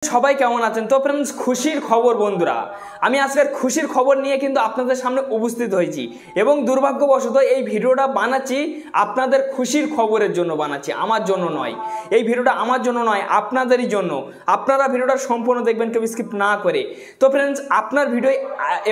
সবাই কেমন আছেন? তো फ्रेंड्स খুশির খবর বন্ধুরা, আমি আজকের খুশির খবর নিয়ে কিন্তু আপনাদের সামনে উপস্থিত হয়েছি এবং দুর্ভাগ্যবশত এই ভিডিওটা বানাচ্ছি আপনাদের খুশির খবরের জন্য বানাচ্ছি, আমার জন্য নয়। এই ভিডিওটা আমার জন্য নয়, আপনাদেরই জন্য। আপনারা ভিডিওটা সম্পূর্ণ দেখবেন, কেউ স্কিপ না করে। তো फ्रेंड्स আপনার ভিডিও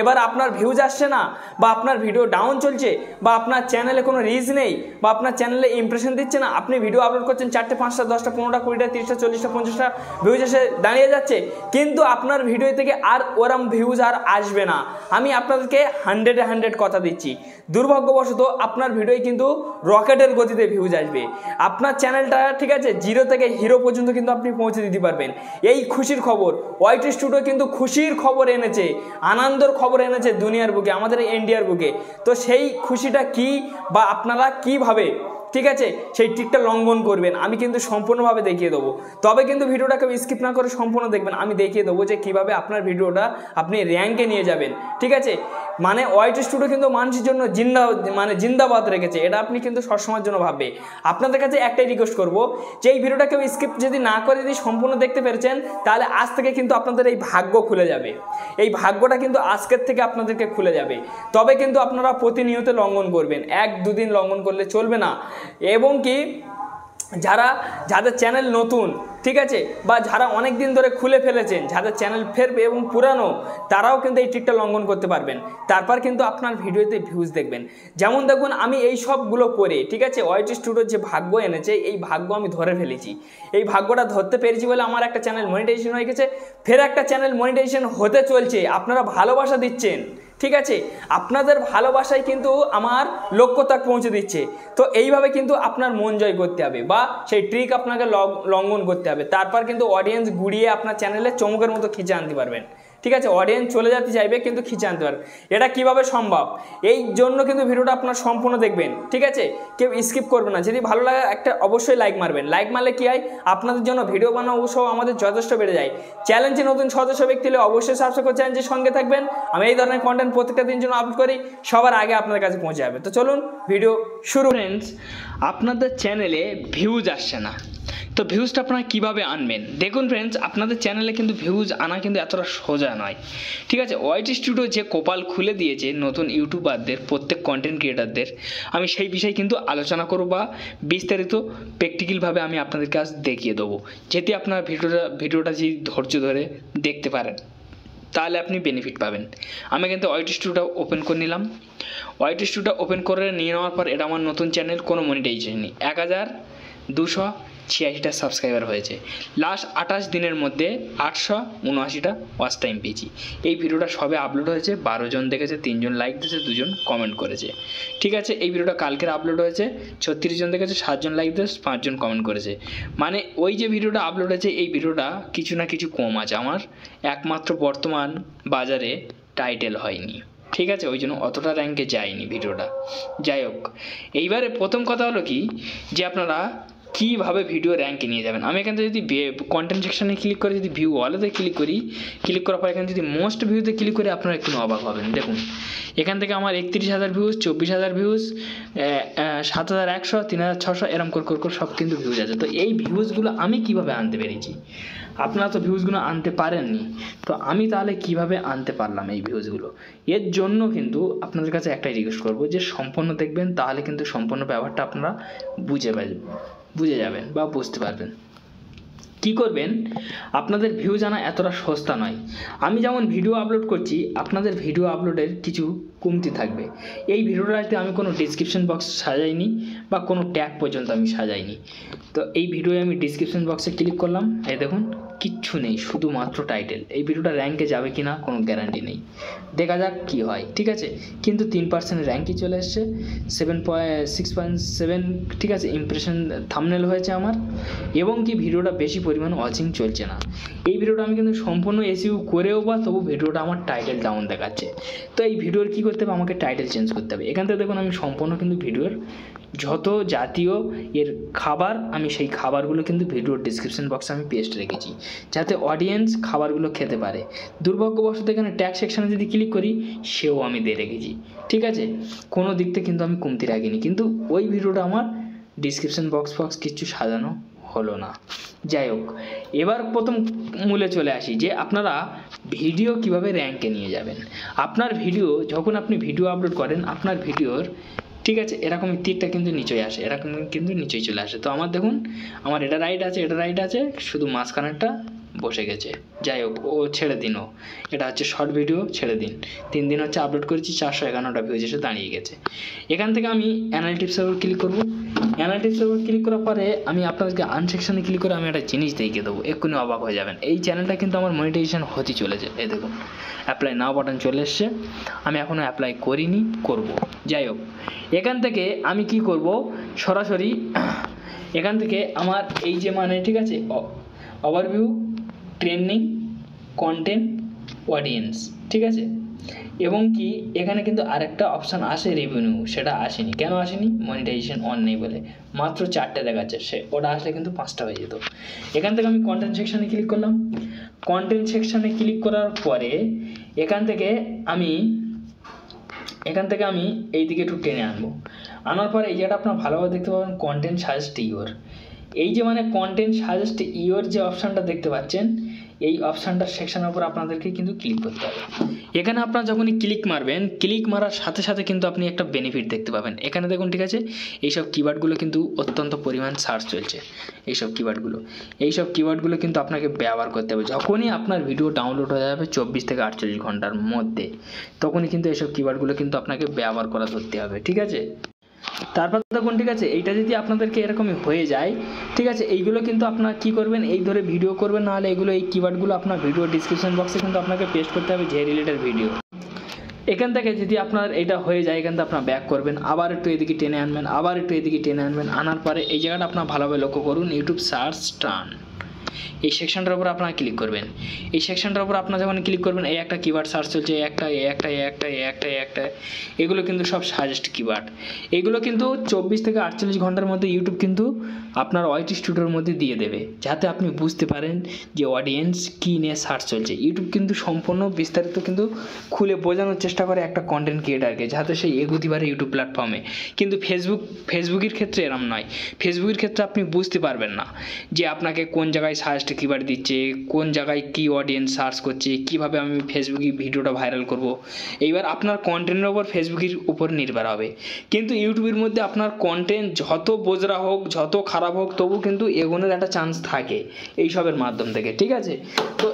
এবার আপনার ভিউজ আসছে না, বা আপনার ভিডিও ডাউন চলছে, বা আপনার চ্যানেলে কোনো রিচ নেই, বা আপনার চ্যানেলে ইমপ্রেশন দিচ্ছে না, আপনি ভিডিও আপলোড করছেন 4টে 5টা 10টা 15টা 20টা 30টা 40টা 50টা ভিউজ এসে দাঁড়িয়ে যাচ্ছে, কিন্তু আপনার ভিডিও থেকে আর ওরম ভিউজ আর আসবে না। আমি আপনাদেরকে 100 কথা দিচ্ছি। দুর্ভাগ্যবশত আপনার ভিডিও কিন্তু রকেটের গতিতে ভিউজ আসবে। আপনার চ্যানেলটা ঠিক আছে, জিরো থেকে হিরো পর্যন্ত কিন্তু আপনি পৌঁছে দিতে পারবেন। এই খুশির খবর ওয়াইটি স্টুডিও কিন্তু খুশির খবর এনেছে, আনন্দের খবর এনেছে দুনিয়ার বুকে, আমাদের ইন্ডিয়ার বুকে। তো সেই খুশিটা কি, বা আপনারা কিভাবে ঠিক আছে সেই ট্রিকটা লঙ্ঘন করবেন, আমি কিন্তু সম্পূর্ণভাবে দেখিয়ে দেবো। তবে কিন্তু ভিডিওটাকে স্কিপ না করে সম্পূর্ণ দেখবেন। আমি দেখিয়ে দেবো যে কিভাবে আপনার ভিডিওটা আপনি র্যাঙ্কে নিয়ে যাবেন। ঠিক আছে, মানে ওয়াইটি স্টুডিও কিন্তু মানুষের জন্য জিন্দাবাদ রেখেছে, এটা আপনি কিন্তু সবসময়ের জন্য ভাববে। আপনাদের কাছে একটাই রিকোয়েস্ট করবো যে এই ভিডিওটাকে স্কিপ যদি না করে যদি সম্পূর্ণ দেখতে পেরেছেন, তাহলে আজ থেকে কিন্তু আপনাদের এই ভাগ্য খুলে যাবে। এই ভাগ্যটা কিন্তু আজকের থেকে আপনাদেরকে খুলে যাবে। তবে কিন্তু আপনারা প্রতিনিয়ত লঙ্ঘন করবেন, 1-2 দিন লঙ্ঘন করলে চলবে না। এবং কি যাদের চ্যানেল নতুন ঠিক আছে, বা যারা অনেক দিন ধরে খুলে ফেলেছেন, যাদের চ্যানেল ফেরবে এবং পুরানো, তারাও কিন্তু এই ট্রিকটা লঙ্ঘন করতে পারবেন। তারপর কিন্তু আপনার ভিডিওতে ভিউজ দেখবেন। যেমন দেখুন, আমি এই সবগুলো করে ঠিক আছে ওয়াইটি স্টুডিওর যে ভাগ্য এনেছে, এই ভাগ্য আমি ধরে ফেলেছি। এই ভাগ্যটা ধরতে পেরেছি বলে আমার একটা চ্যানেল মনিটাইজেশন হয়ে গেছে, ফের একটা চ্যানেল মনিটাইজেশন হতে চলছে। আপনারা ভালোবাসা দিচ্ছেন, ঠিক আছে, আপনাদের ভালোবাসায় কিন্তু আমার লক্ষ্য তাক পৌঁছে দিচ্ছে। তো এইভাবে কিন্তু আপনার মন জয় করতে হবে, বা সেই ট্রিক আপনাকে লঙ্ঘন করতে হবে। তারপর কিন্তু অডিয়েন্স গুড়িয়ে আপনার চ্যানেলে চমকের মতো খিচে আনতে পারবেন। ঠিক আছে, অডিয়েন্স চলে যেতে চাইবে কিন্তু খিচে আনতে পারবেন। এটা কিভাবে সম্ভব, এই জন্য কিন্তু ভিডিওটা আপনার সম্পূর্ণ দেখবেন। ঠিক আছে, কেউ স্কিপ করবে না। যদি ভালো লাগে একটা অবশ্যই লাইক মারবেন। লাইক মারলে কি হয়, আপনাদের জন্য ভিডিও বানানো অবশ্যই আমাদের যথেষ্ট বেড়ে যায়। চ্যালেঞ্জে নতুন সদস্য ব্যক্তি হলে অবশ্যই সাবস্ক্রাইব করে চ্যালেঞ্জের সঙ্গে থাকবেন। আমি এই ধরনের কন্টেন্ট প্রত্যেকটা দিন জন্য আপলোড করি, সবার আগে আপনাদের কাছে পৌঁছে যাবে। তো চলুন ভিডিও শুরু। ফ্রেন্ডস, আপনাদের চ্যানেলে ভিউজ আসছে না, তো ভিউজটা আপনারা কীভাবে আনবেন? দেখুন ফ্রেন্ডস, আপনাদের চ্যানেলে কিন্তু ভিউজ আনা কিন্তু এতটা সোজা নয়। ঠিক আছে, ওয়াইটি স্টুডিও যে কপাল খুলে দিয়েছে নতুন ইউটিউবারদের, প্রত্যেক কন্টেন্ট ক্রিয়েটারদের, আমি সেই বিষয়ে কিন্তু আলোচনা করব, বা বিস্তারিত প্র্যাকটিক্যালভাবে আমি আপনাদেরকে আজ দেখিয়ে দেবো। যেটি আপনার ভিডিওটা যদি ধৈর্য ধরে দেখতে পারেন, তাহলে আপনি বেনিফিট পাবেন। আমি কিন্তু ওয়াইটি স্টুডিওটা ওপেন করে নিলাম। ওয়াইটি স্টুডিওটা ওপেন করে নিয়ে নেওয়ার পর, এটা আমার নতুন চ্যানেল, কোনো মনিটাইজেশন নেই, 1286টা সাবস্ক্রাইবার হয়েছে। লাস্ট 28 দিনের মধ্যে 879টা ওয়াচ টাইম পেয়েছি। এই ভিডিওটা সবে আপলোড হয়েছে, 12 জন দেখেছে, 3 জন লাইক দিয়েছে, 2 জন কমেন্ট করেছে। ঠিক আছে, এই ভিডিওটা কালকের আপলোড হয়েছে, 36 জন দেখেছে, 7 জন লাইক দিয়েছে, 5 জন কমেন্ট করেছে। মানে ওই যে ভিডিওটা আপলোড হয়েছে, এই ভিডিওটা কিছু না কিছু কম আছে। আমার একমাত্র বর্তমান বাজারে টাইটেল হয়নি, ঠিক আছে, ওই জন্য অতটা র্যাঙ্কে যায়নি ভিডিওটা। যাই হোক, এইবারে প্রথম কথা হলো কি, যে আপনারা কীভাবে ভিডিও র্যাঙ্কে নিয়ে যাবেন। আমি এখান থেকে যদি কন্টেন্ট সেকশানে ক্লিক করে যদি ভিউ ওয়ালেতে ক্লিক করার পর এখানে যদি মোস্ট ভিউতে ক্লিক করি, আপনারা একটু অবাক হবেন। দেখুন, এখান থেকে আমার 31,000 ভিউজ, 24,000 ভিউজ, 7,100, 3,600 এরম করে সব কিন্তু ভিউজ আছে। তো এই ভিউজগুলো আমি কিভাবে আনতে পেরেছি? আপনারা তো ভিউজগুলো আনতে পারেননি, তো আমি তাহলে কিভাবে আনতে পারলাম এই ভিউজগুলো? এর জন্য কিন্তু আপনাদের কাছে একটাই রিকোয়েস্ট করবো, যে সম্পূর্ণ দেখবেন, তাহলে কিন্তু সম্পূর্ণ ব্যাপারটা আপনারা বুঝে যাবেন বা বুঝতে পারবেন। কি করবেন, আপনাদের ভিউ জানা এতটা সস্তা নয়। আমি যেমন ভিডিও আপলোড করছি, আপনাদের ভিডিও আপলোডের কিছু কমতি থাকবে। এই ভিডিওটাতে আমি কোনো ডিসক্রিপশন বক্স সাজাইনি, বা কোনো ট্যাগ পর্যন্ত আমি সাজাইনি। তো এই ভিডিওয়ে আমি ডিসক্রিপশন বক্সে ক্লিক করলাম, এই দেখুন কিচ্ছু নেই, শুধুমাত্র টাইটেল। এই ভিডিওটা র্যাঙ্কে যাবে কি না কোনো গ্যারান্টি নেই, দেখা যাক কি হয়। ঠিক আছে, কিন্তু 3% র্যাঙ্কই চলে এসছে, 6.7 ঠিক আছে ইমপ্রেশন থাম্বনেল হয়েছে আমার, এবং কি ভিডিওটা বেশি পরিমাণ ওয়াচিং চলছে না। এই ভিডিওটা আমি কিন্তু সম্পূর্ণ এসইউ করেও, বা তবু ভিডিওটা আমার টাইটেল ডাউন দেখাচ্ছে। তো এই ভিডিওর কী করতে হবে, আমাকে টাইটেল চেঞ্জ করতে হবে। এখান থেকে দেখুন, আমি সম্পূর্ণ কিন্তু ভিডিওর যত জাতীয় এর খাবার, আমি সেই খাবারগুলো কিন্তু ভিডিওর ডিসক্রিপশন বক্সে আমি পেস্ট রেখেছি, যাতে অডিয়েন্স খাবারগুলো খেতে পারে। দুর্ভাগ্যবশত এখানে ট্যাগ সেকশানে যদি ক্লিক করি, সেও আমি দিয়ে রেখেছি। ঠিক আছে, কোনো দিক থেকে কিন্তু আমি কমতি রাখিনি, কিন্তু ওই ভিডিওটা আমার ডিসক্রিপশন বক্স কিচ্ছু সাজানো হলো না। যাই হোক, এবার প্রথম মূলে চলে আসি যে আপনারা ভিডিও কিভাবে র্যাঙ্কে নিয়ে যাবেন। আপনার ভিডিও যখন আপনি ভিডিও আপলোড করেন, আপনার ভিডিওর ঠিক আছে এরকম তীরটা কিন্তু নিচেই আসে, এরকম কিন্তু নিচেই চলে আসে। তো আমার দেখুন, আমার এটা রাইট আছে, এটা রাইট আছে, শুধু মাঝখানেরটা বসে গেছে। যাই হোক, ও ছেড়ে দিন, এটা হচ্ছে শর্ট ভিডিও, ছেড়ে দিন। 3 দিন হচ্ছে আপলোড করেছি, 451টা ভিউজ এসে দাঁড়িয়ে গেছে। এখান থেকে আমি অ্যানালিটিক্সের উপর ক্লিক করব। অ্যানালিটিক্সের উপর ক্লিক করার পরে আমি আপনাদেরকে আনসেকশনে ক্লিক করে আমি একটা জিনিস দেখিয়ে দেবো, এক্ষুনি অবাক হয়ে যাবেন। এই চ্যানেলটা কিন্তু আমার মনিটাইজেশন হতে চলেছে। এই দেখুন, অ্যাপ্লাই নাও বাটন চলে এসছে, আমি এখনও অ্যাপ্লাই করিনি, করব। যাই হোক, এখান থেকে আমি কি করব, সরাসরি এখান থেকে আমার এই যে মানে ঠিক আছে ওভারভিউ, ট্রেন্ডিং, কন্টেন্ট, অডিয়েন্স, ঠিক আছে, এবং কি এখানে কিন্তু আরেকটা অপশান আসে রেভিনিউ, সেটা আসেনি। কেন আসেনি? মনিটাইজেশন অন নেই বলে। মাত্র 4টে দেখাচ্ছে, সে ওটা আসলে কিন্তু 5টা হয়ে যেত। এখান থেকে আমি কন্টেন্ট সেকশানে ক্লিক করলাম। কন্টেন্ট সেকশানে ক্লিক করার পরে এখান থেকে আমি এই দিকে একটু টেনে আনবো। আনার পরে এই জায়গাটা আপনারা ভালোভাবে দেখতে পাবেন, কন্টেন্ট সাজেস্ট ইওর। এই যে মানে কন্টেন্ট সাজেস্ট ইওর যে অপশানটা দেখতে পাচ্ছেন, এই অপশানটার সেকশনের উপর আপনাদেরকে কিন্তু ক্লিক করতে হবে। এখানে আপনারা যখনই ক্লিক মারবেন, ক্লিক মারার সাথে সাথে কিন্তু আপনি একটা বেনিফিট দেখতে পাবেন। এখানে দেখুন, ঠিক আছে, এইসব কিওয়ার্ডগুলো কিন্তু অত্যন্ত পরিমাণ সার্চ চলছে। এইসব কিওয়ার্ডগুলো কিন্তু আপনাকে ব্যবহার করতে হবে। যখনই আপনার ভিডিও ডাউনলোড হয়ে যাবে 24 থেকে 48 ঘন্টার মধ্যে, তখনই কিন্তু এইসব কিওয়ার্ডগুলো কিন্তু আপনাকে ব্যবহার করা ধরতে হবে, ঠিক আছে। তারপর দেখুন, ঠিক আছে, এইটা যদি আপনাদেরকে এরকমই হয়ে যায়, ঠিক আছে, এইগুলো কিন্তু আপনারা কী করবেন, এই ধরে ভিডিও করবেন, নাহলে এগুলো এই কিওয়ার্ডগুলো আপনার ভিডিও ডিসক্রিপশন বক্সে কিন্তু আপনাকে পেস্ট করতে হবে, যে রিলেটেড ভিডিও। এখান থেকে যদি আপনার এটা হয়ে যায়, এখান থেকে আপনার ব্যাক করবেন, আবার একটু এদিকে টেনে আনবেন, আনার পরে এই জায়গাটা আপনার ভালোভাবে লক্ষ্য করুন, ইউটিউব সার্চ টার্ন। এই সেকশনটার উপর আপনারা ক্লিক করবেন। এই সেকশনটার উপর আপনারা যখন ক্লিক করবেন, এই একটা কিওয়ার্ড সার্চ চলছে, একটা এগুলো কিন্তু সব সাজেস্ট কিওয়ার্ড। এগুলো কিন্তু 24 থেকে 48 ঘন্টার মধ্যে ইউটিউব কিন্তু আপনার ওয়াইটি স্টুডিওর মধ্যে দিয়ে দেবে, যাতে আপনি বুঝতে পারেন যে অডিয়েন্স কী নিয়ে সার্চ চলছে। ইউটিউব কিন্তু সম্পূর্ণ বিস্তারিত কিন্তু খুলে বোঝানোর চেষ্টা করে একটা কন্টেন্ট ক্রিয়েটারকে, যাতে সে এগোতে পারে ইউটিউব প্ল্যাটফর্মে। কিন্তু ফেসবুকের ক্ষেত্রে এরম নয়। ফেসবুকের ক্ষেত্রে আপনি বুঝতে পারবেন না যে আপনাকে কোন জায়গায় সাজেস্ট কিওয়ার্ড দিচ্ছে, কোন জায়গায় কি অডিয়েন্স সার্চ করছে, কিভাবে আমি ফেসবুকে ভিডিওটা ভাইরাল করব। এইবার আপনার কন্টেন্টের উপর ফেসবুকের উপর নির্ভর হবে। কিন্তু ইউটিউবের মধ্যে আপনার কন্টেন্ট যত বোঝরা হোক, যত খারাপ হোক, তবু কিন্তু এগোনোর একটা চান্স থাকে এইসবের মাধ্যম থেকে, ঠিক আছে। তো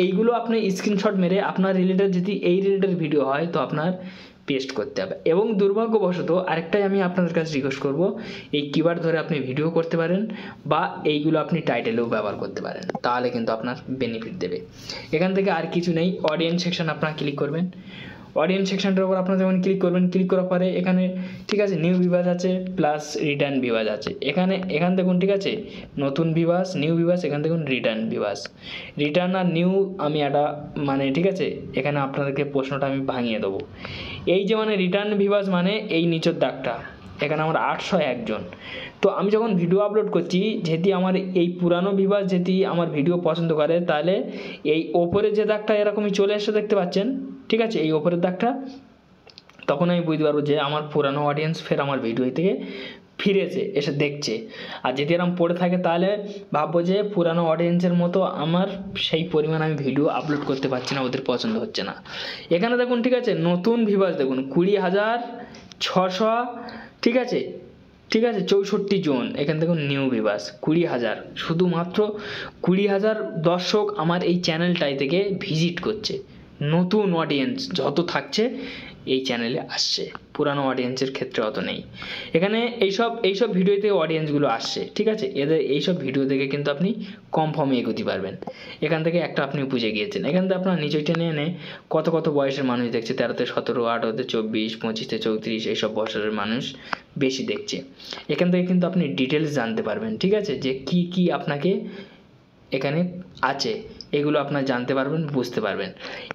এইগুলো আপনি স্ক্রিনশট মেরে আপনার রিলেটেড যদি এই রিলেটেড ভিডিও হয়, তো আপনার পেস্ট করতে হবে। এবং দুর্ভাগ্যবশত আরেকটাই আমি আপনাদের কাছে রিকোয়েস্ট করব, এই কিওয়ার্ড ধরে আপনি ভিডিও করতে পারেন, বা এইগুলো আপনি টাইটেলেও ব্যবহার করতে পারেন, তাহলে কিন্তু আপনার বেনিফিট দেবে। এখান থেকে আর কিছু নেই, অডিয়েন্স সেকশন আপনারা ক্লিক করবেন। অডিয়েন্স সেকশনটার উপর আপনারা যখন ক্লিক করবেন, ক্লিক করার পরে এখানে ঠিক আছে নিউ ভিউয়ার্স আছে, প্লাস রিটার্ন ভিউয়ার্স আছে। এখান দেখুন, ঠিক আছে, নতুন ভিউয়ার্স, নিউ ভিউয়ার্স, এখান দেখুন রিটার্ন ভিউয়ার্স। রিটার্ন আর নিউ আমি একটা ঠিক আছে, এখানে আপনাদেরকে প্রশ্নটা আমি ভাঙিয়ে দেবো। এই যে রিটার্ন ভিউয়ার্স এই নিচের দাগটা, এখানে আমার 801 জন। তো আমি যখন ভিডিও আপলোড করছি, যেহেতু আমার এই পুরানো ভিউয়ার্স যেহেতু আমার ভিডিও পছন্দ করে, তাহলে এই ওপরে যে দাগটা এরকমই চলে এসে দেখতে পাচ্ছেন, ঠিক আছে, এই ওপরের দাগটা, তখন আমি বুঝতে পারবো যে আমার পুরানো অডিয়েন্স ফের আমার ভিডিও থেকে ফিরেছে, এসে দেখছে। আর যদি এরকম পড়ে থাকে, তাহলে ভাববো যে পুরানো অডিয়েন্সের মতো আমার সেই পরিমাণ আমি ভিডিও আপলোড করতে পারছি না, ওদের পছন্দ হচ্ছে না। এখানে দেখুন, ঠিক আছে, নতুন ভিউয়ার্স দেখুন 20,600, ঠিক আছে 64 জন। এখানে দেখুন নিউ ভিউয়ার্স 20,000, শুধুমাত্র 20,000 দর্শক আমার এই চ্যানেলটাই থেকে ভিজিট করছে। নতুন অডিয়েন্স যত থাকছে এই চ্যানেলে আসছে, পুরানো অডিয়েন্সের ক্ষেত্রে অত নেই। এখানে এইসব ভিডিওতে অডিয়েন্সগুলো আসছে, ঠিক আছে, এদের এইসব ভিডিও দেখে কিন্তু আপনি কনফার্মে এগোতে পারবেন। এখান থেকে একটা আপনি বুঝে গিয়েছেন। এখান থেকে আপনার নিচে টেনে এনে কত বয়সের মানুষ দেখছে, 13 থেকে 17, 18 থেকে 24, 25 থেকে 34, এইসব বছরের মানুষ বেশি দেখছে। এখান থেকে কিন্তু আপনি ডিটেলস জানতে পারবেন, ঠিক আছে, যে কি আপনাকে এখানে আছে, এগুলো আপনারা জানতে পারবেন, বুঝতে পারবেন।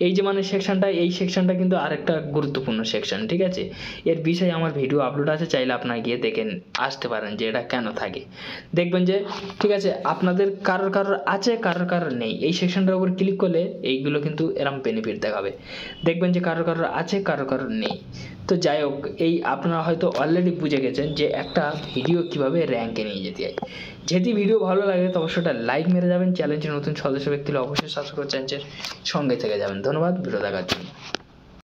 এই যে সেকশনটা, এই সেকশনটা কিন্তু আরেকটা গুরুত্বপূর্ণ সেকশন, ঠিক আছে। এর বিষয়ে আমার ভিডিও আপলোড আছে, চাইলে আপনারা গিয়ে দেখে আসতে পারেন যে এটা কেন থাকে। দেখবেন যে ঠিক আছে, আপনাদের কারোর আছে, কারোর নেই। এই সেকশনটার উপর ক্লিক করলে এইগুলো কিন্তু এরম বেনিফিট দেখাবে। দেখবেন যে কারোর আছে, কারোর নেই। তো যাই হোক, এই আপনারা হয়তো অলরেডি বুঝে গেছেন যে একটা ভিডিও কিভাবে র্যাঙ্কে নিয়ে যেতে হয়। যেটি ভিডিও ভালো লাগে তো অবশ্যই একটা লাইক মেরে যাবেন, চ্যানেলটি নতুন সদস্য ব্যক্তি হলে অবশ্যই সাবস্ক্রাইব করে চ্যানেলের সঙ্গে থেকে যাবেন। ধন্যবাদ ভিডিও দেখার জন্য।